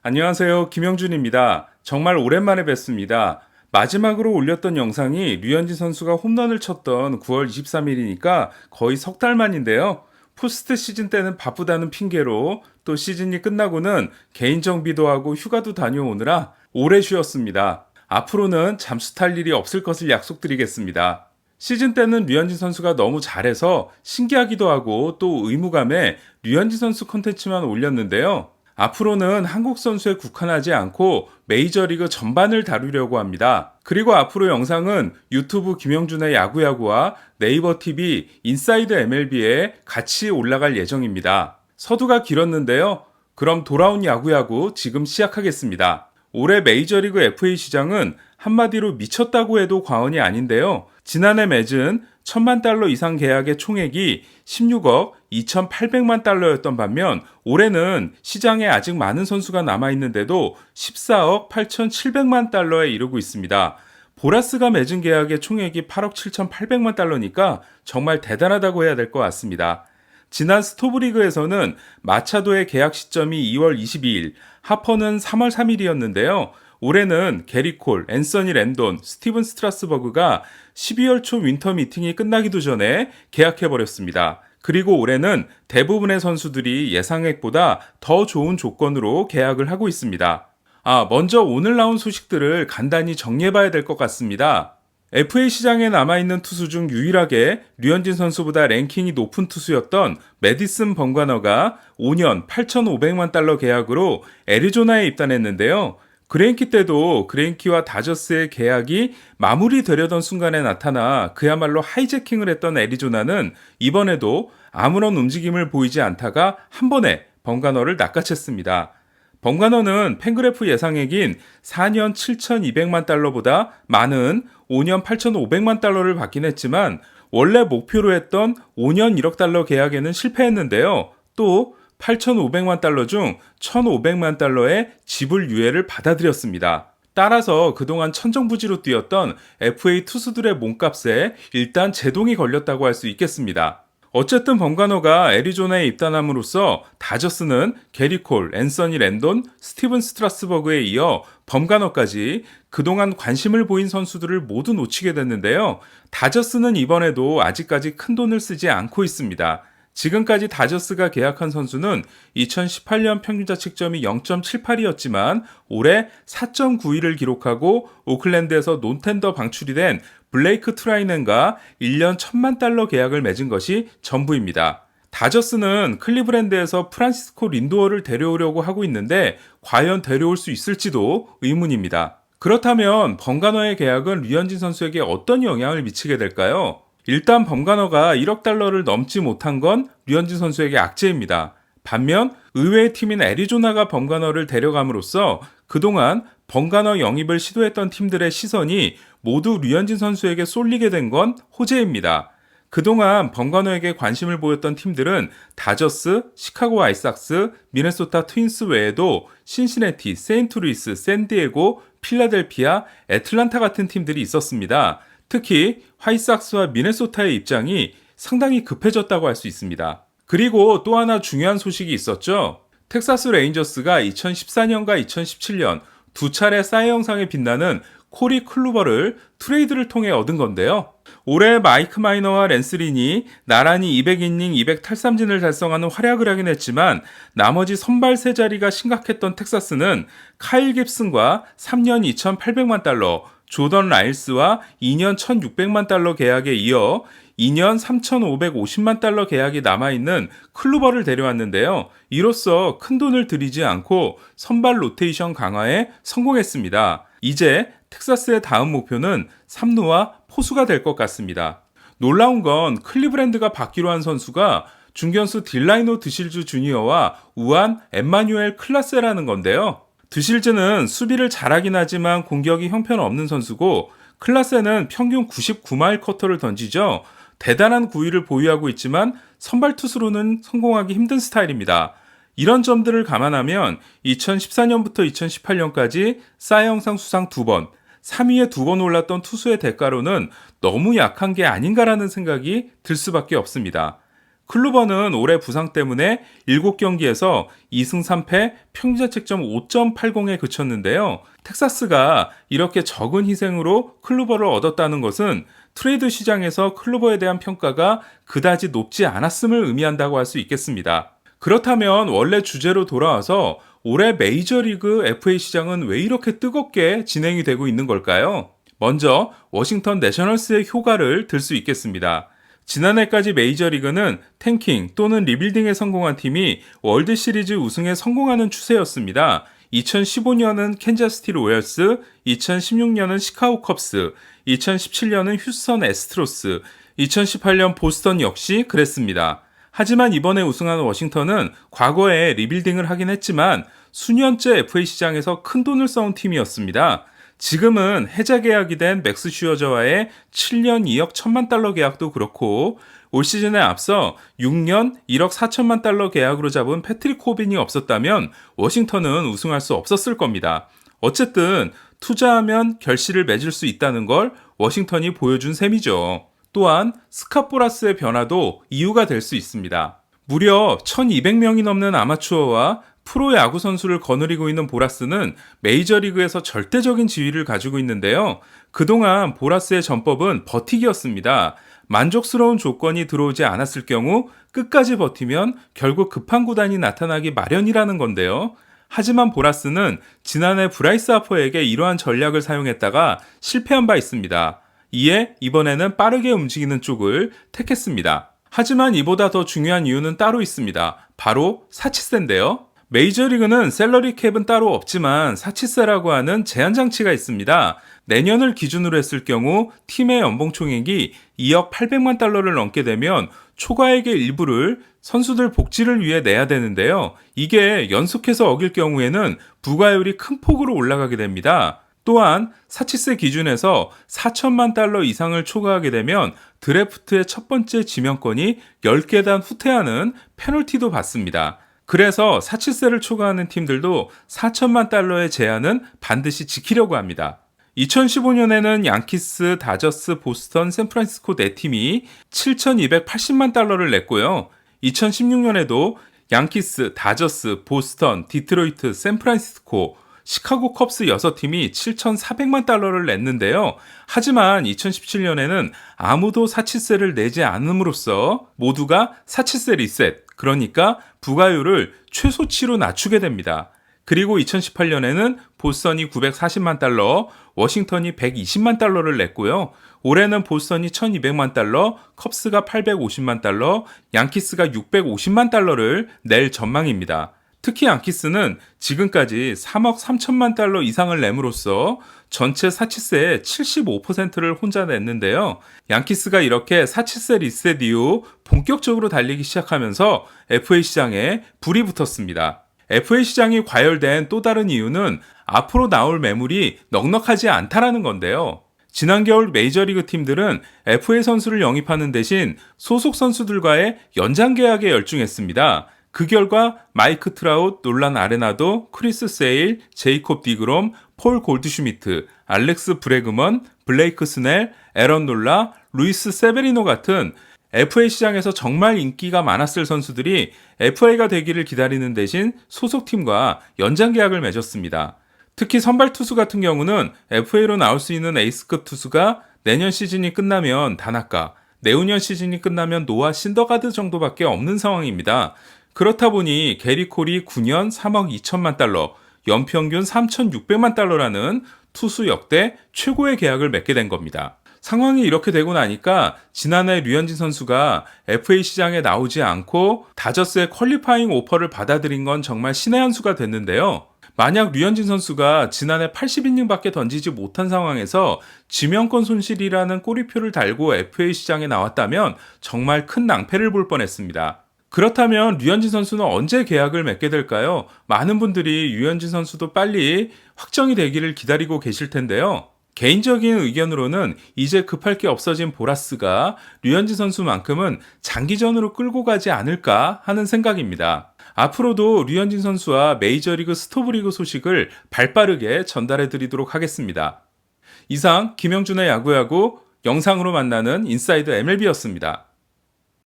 안녕하세요. 김영준입니다. 정말 오랜만에 뵙습니다. 마지막으로 올렸던 영상이 류현진 선수가 홈런을 쳤던 9월 23일이니까 거의 석 달 만인데요. 포스트 시즌 때는 바쁘다는 핑계로 또 시즌이 끝나고는 개인 정비도 하고 휴가도 다녀오느라 오래 쉬었습니다. 앞으로는 잠수 탈 일이 없을 것을 약속드리겠습니다. 시즌 때는 류현진 선수가 너무 잘해서 신기하기도 하고 또 의무감에 류현진 선수 콘텐츠만 올렸는데요. 앞으로는 한국 선수에 국한하지 않고 메이저리그 전반을 다루려고 합니다. 그리고 앞으로 영상은 유튜브 김영준의 야구야구와 네이버 TV 인사이드 MLB에 같이 올라갈 예정입니다. 서두가 길었는데요. 그럼 돌아온 야구야구 지금 시작하겠습니다. 올해 메이저리그 FA 시장은 한마디로 미쳤다고 해도 과언이 아닌데요. 지난해 맺은 1000만 달러 이상 계약의 총액이 16억 2800만 달러였던 반면 올해는 시장에 아직 많은 선수가 남아있는데도 14억 8700만 달러에 이르고 있습니다. 보라스가 맺은 계약의 총액이 8억 7800만 달러니까 정말 대단하다고 해야 될 것 같습니다. 지난 스토브리그에서는 마차도의 계약 시점이 2월 22일, 하퍼는 3월 3일이었는데요. 올해는 게리 콜, 앤서니 랜돈, 스티븐 스트라스버그가 12월 초 윈터 미팅이 끝나기도 전에 계약해버렸습니다. 그리고 올해는 대부분의 선수들이 예상액보다 더 좋은 조건으로 계약을 하고 있습니다. 먼저 오늘 나온 소식들을 간단히 정리해봐야 될 것 같습니다. FA 시장에 남아있는 투수 중 유일하게 류현진 선수보다 랭킹이 높은 투수였던 매디슨 범가너가 5년 8,500만 달러 계약으로 애리조나에 입단했는데요. 그레인키 때도 그레인키와 다저스의 계약이 마무리되려던 순간에 나타나 그야말로 하이제킹을 했던 애리조나는 이번에도 아무런 움직임을 보이지 않다가 한 번에 범가너를 낚아챘습니다. 범가너는 팬그래프 예상액인 4년 7,200만 달러보다 많은 5년 8,500만 달러를 받긴 했지만 원래 목표로 했던 5년 1억 달러 계약에는 실패했는데요. 또 8,500만 달러 중 1,500만 달러의 지불 유예를 받아들였습니다. 따라서 그동안 천정부지로 뛰었던 FA 투수들의 몸값에 일단 제동이 걸렸다고 할 수 있겠습니다. 어쨌든 범가너가 애리조나에 입단함으로써 다저스는 게리 콜, 앤서니 랜돈, 스티븐 스트라스버그에 이어 범가너까지 그동안 관심을 보인 선수들을 모두 놓치게 됐는데요. 다저스는 이번에도 아직까지 큰 돈을 쓰지 않고 있습니다. 지금까지 다저스가 계약한 선수는 2018년 평균 자책점이 0.78이었지만 올해 4.91을 기록하고 오클랜드에서 논텐더 방출이 된 블레이크 트라이넨과 1년 1000만 달러 계약을 맺은 것이 전부입니다. 다저스는 클리브랜드에서 프란시스코 린도어를 데려오려고 하고 있는데 과연 데려올 수 있을지도 의문입니다. 그렇다면 범가너의 계약은 류현진 선수에게 어떤 영향을 미치게 될까요? 일단 범가너가 1억 달러를 넘지 못한 건 류현진 선수에게 악재입니다. 반면 의외의 팀인 애리조나가 범가너를 데려감으로써 그동안 범가너 영입을 시도했던 팀들의 시선이 모두 류현진 선수에게 쏠리게 된 건 호재입니다. 그동안 범가너에게 관심을 보였던 팀들은 다저스, 시카고 아이삭스, 미네소타 트윈스 외에도 신시내티, 세인트루이스, 샌디에고, 필라델피아, 애틀란타 같은 팀들이 있었습니다. 특히 화이삭스와 미네소타의 입장이 상당히 급해졌다고 할 수 있습니다. 그리고 또 하나 중요한 소식이 있었죠. 텍사스 레인저스가 2014년과 2017년 두 차례 사이 영상에 빛나는 코리 클루버를 트레이드를 통해 얻은 건데요. 올해 마이크 마이너와 랜스 린이 나란히 200이닝 200탈삼진을 달성하는 활약을 하긴 했지만 나머지 선발 세 자리가 심각했던 텍사스는 카일 깁슨과 3년 2,800만 달러, 조던 라일스와 2년 1,600만 달러 계약에 이어 2년 3,550만 달러 계약이 남아있는 클루버를 데려왔는데요. 이로써 큰돈을 들이지 않고 선발 로테이션 강화에 성공했습니다. 이제 텍사스의 다음 목표는 3루와 포수가 될 것 같습니다. 놀라운 건 클리브랜드가 받기로 한 선수가 중견수 딜라이노 드실즈 주니어와 우한 엠마뉴엘 클라세라는 건데요. 드실즈는 수비를 잘하긴 하지만 공격이 형편없는 선수고 클라세는 평균 99마일 커터를 던지죠. 대단한 구위를 보유하고 있지만 선발 투수로는 성공하기 힘든 스타일입니다. 이런 점들을 감안하면 2014년부터 2018년까지 사이 영상 수상 2번, 3위에 2번 올랐던 투수의 대가로는 너무 약한 게 아닌가라는 생각이 들 수밖에 없습니다. 클루버는 올해 부상 때문에 7경기에서 2승 3패 평균 자책점 5.80에 그쳤는데요. 텍사스가 이렇게 적은 희생으로 클루버를 얻었다는 것은 트레이드 시장에서 클루버에 대한 평가가 그다지 높지 않았음을 의미한다고 할 수 있겠습니다. 그렇다면 원래 주제로 돌아와서 올해 메이저리그 FA 시장은 왜 이렇게 뜨겁게 진행이 되고 있는 걸까요? 먼저 워싱턴 내셔널스의 효과를 들 수 있겠습니다. 지난해까지 메이저리그는 탱킹 또는 리빌딩에 성공한 팀이 월드시리즈 우승에 성공하는 추세였습니다. 2015년은 캔자스시티 로열스, 2016년은 시카고 컵스, 2017년은 휴스턴 애스트로스, 2018년 보스턴 역시 그랬습니다. 하지만 이번에 우승한 워싱턴은 과거에 리빌딩을 하긴 했지만 수년째 FA 시장에서 큰 돈을 쌓은 팀이었습니다. 지금은 해자 계약이 된 맥스 슈어저와의 7년 2억 1천만 달러 계약도 그렇고 올 시즌에 앞서 6년 1억 4천만 달러 계약으로 잡은 패트릭 코빈이 없었다면 워싱턴은 우승할 수 없었을 겁니다. 어쨌든 투자하면 결실을 맺을 수 있다는 걸 워싱턴이 보여준 셈이죠. 또한 스캇 보라스의 변화도 이유가 될 수 있습니다. 무려 1200명이 넘는 아마추어와 프로 야구 선수를 거느리고 있는 보라스는 메이저리그에서 절대적인 지위를 가지고 있는데요. 그동안 보라스의 전법은 버티기였습니다. 만족스러운 조건이 들어오지 않았을 경우 끝까지 버티면 결국 급한 구단이 나타나기 마련이라는 건데요. 하지만 보라스는 지난해 브라이스 하퍼에게 이러한 전략을 사용했다가 실패한 바 있습니다. 이에 이번에는 빠르게 움직이는 쪽을 택했습니다. 하지만 이보다 더 중요한 이유는 따로 있습니다. 바로 사치세인데요. 메이저리그는 셀러리 캡은 따로 없지만 사치세라고 하는 제한 장치가 있습니다. 내년을 기준으로 했을 경우 팀의 연봉 총액이 2억 800만 달러를 넘게 되면 초과액의 일부를 선수들 복지를 위해 내야 되는데요. 이게 연속해서 어길 경우에는 부과율이 큰 폭으로 올라가게 됩니다. 또한 사치세 기준에서 4천만 달러 이상을 초과하게 되면 드래프트의 첫 번째 지명권이 10계단 후퇴하는 페널티도 받습니다. 그래서 사치세를 초과하는 팀들도 4천만 달러의 제한은 반드시 지키려고 합니다. 2015년에는 양키스, 다저스, 보스턴, 샌프란시스코 4팀이 7,280만 달러를 냈고요. 2016년에도 양키스, 다저스, 보스턴, 디트로이트, 샌프란시스코, 시카고 컵스 6팀이 7,400만 달러를 냈는데요. 하지만 2017년에는 아무도 사치세를 내지 않음으로써 모두가 사치세 리셋, 그러니까 부과율을 최소치로 낮추게 됩니다. 그리고 2018년에는 보스턴이 940만 달러, 워싱턴이 120만 달러를 냈고요. 올해는 보스턴이 1200만 달러, 컵스가 850만 달러, 양키스가 650만 달러를 낼 전망입니다. 특히 양키스는 지금까지 3억 3천만 달러 이상을 내므로써 전체 사치세의 75%를 혼자 냈는데요. 양키스가 이렇게 사치세 리셋 이후 본격적으로 달리기 시작하면서 FA 시장에 불이 붙었습니다. FA 시장이 과열된 또 다른 이유는 앞으로 나올 매물이 넉넉하지 않다라는 건데요. 지난 겨울 메이저리그 팀들은 FA 선수를 영입하는 대신 소속 선수들과의 연장 계약에 열중했습니다. 그 결과 마이크 트라웃, 놀란 아레나도, 크리스 세일, 제이콥 디그롬, 폴 골드슈미트, 알렉스 브래그먼, 블레이크 스넬, 에런 놀라, 루이스 세베리노 같은 FA 시장에서 정말 인기가 많았을 선수들이 FA가 되기를 기다리는 대신 소속팀과 연장 계약을 맺었습니다. 특히 선발 투수 같은 경우는 FA로 나올 수 있는 에이스급 투수가 내년 시즌이 끝나면 다나카, 내후년 시즌이 끝나면 노아 신더가드 정도밖에 없는 상황입니다. 그렇다 보니 게리 콜이 9년 3억 2천만 달러, 연평균 3,600만 달러라는 투수 역대 최고의 계약을 맺게 된 겁니다. 상황이 이렇게 되고 나니까 지난해 류현진 선수가 FA 시장에 나오지 않고 다저스의 퀄리파잉 오퍼를 받아들인 건 정말 신의 한 수가 됐는데요. 만약 류현진 선수가 지난해 80이닝밖에 던지지 못한 상황에서 지명권 손실이라는 꼬리표를 달고 FA 시장에 나왔다면 정말 큰 낭패를 볼 뻔했습니다. 그렇다면 류현진 선수는 언제 계약을 맺게 될까요? 많은 분들이 류현진 선수도 빨리 확정이 되기를 기다리고 계실 텐데요. 개인적인 의견으로는 이제 급할 게 없어진 보라스가 류현진 선수만큼은 장기전으로 끌고 가지 않을까 하는 생각입니다. 앞으로도 류현진 선수와 메이저리그 스토브리그 소식을 발빠르게 전달해 드리도록 하겠습니다. 이상 김영준의 야구야구 영상으로 만나는 인사이드 MLB였습니다.